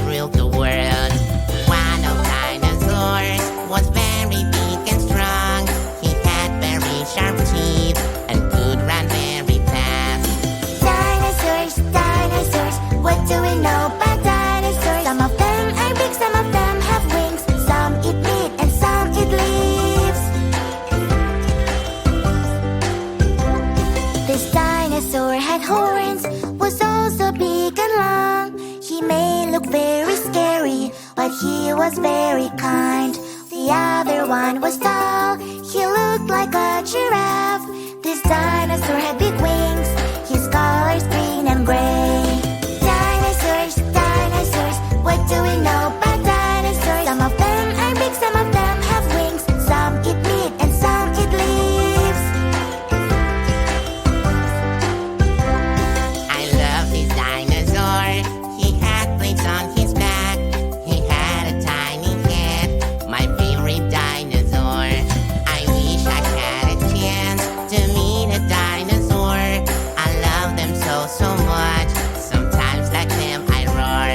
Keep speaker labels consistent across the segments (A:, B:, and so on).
A: ruled the world. One of dinosaurs was very big and strong. He had very sharp teeth and could run very fast.
B: Dinosaurs, dinosaurs, what do we know about dinosaurs? Some of them are big, some of them have wings. Some eat meat and some eat leaves. This dinosaur had horns, was also big and long. He may look very scary, but he was very kind. The other one was tall, he looked like a giraffe. This dinosaur had big wings, his color's green and gray. Dinosaurs, dinosaurs, what do we know about dinosaurs? Some of them are big, some of them have wings. Some eat meat and some eat leaves.
A: I love this dinosaur. He had plates on his back. He had a tiny head. My favorite dinosaur. I wish I had a chance to meet a dinosaur. I love them so much. Sometimes like them I roar.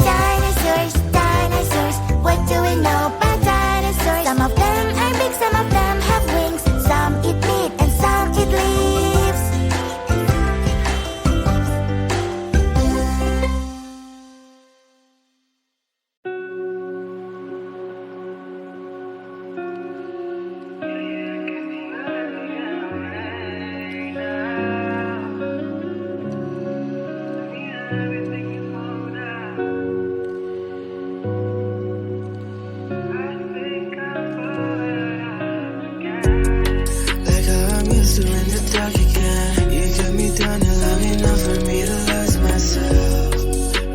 B: Dinosaurs, dinosaurs, what do we know about dinosaurs? Some of them are big, some of them have wings. Some eat meat and some eat leaves.
C: Like how I'm used to in the dark again. You got me down and long enough for me to lose myself.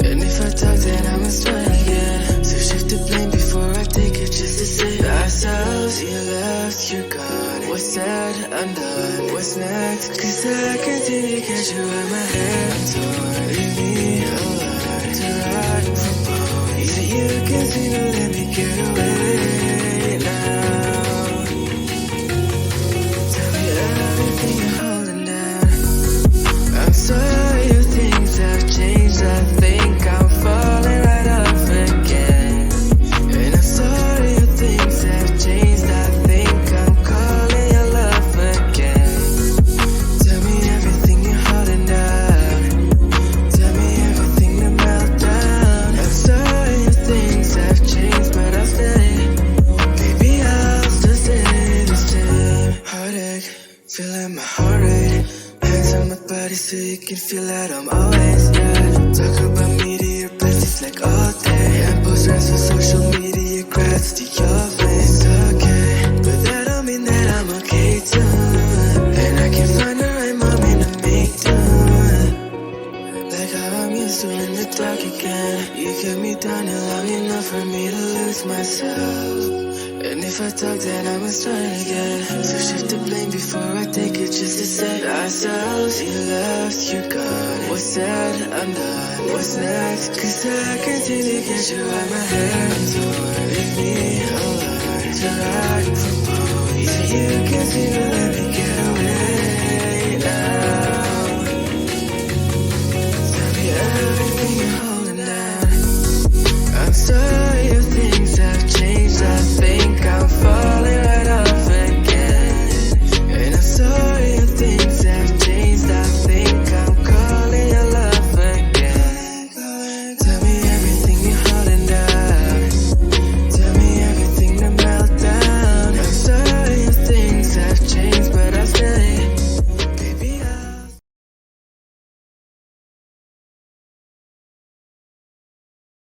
C: And if I talk then I must try again. So shift the blame before I take it just to save ourselves. You left, you're gone. What's said, undone. What's next? Cause I continue to catch you in my hands. Leave me alone to rot from bone. Either you can see to let me get away now. Everything you're holding down. I'm sorry if things have changed. I think I'm falling right off again. And I'm sorry if things have changed. I think I'm calling your love again. Tell me everything you're holding down. Tell me everything to melt down. I'm sorry if things have changed, but I'll stay. Baby, I'll still stay the same. Heartache, feeling my heart rate. Hands on my body so you can feel that I'm always there. Talk about me to your besties like all day. And post rants on social media, grats to your face. Okay, but that don't mean that I'm okay too. And I can find the right moment to make do. Like how I'm used to in the dark again. You kept me down and long enough for me to lose myself. And if I talk then I must try again. So shift the blame before I take it just to save ourselves. You left, you're gone. What's said, undone. What's next? Cause I continue to get you out my hands. Leave me alone to rot from bone. Either you can see to let me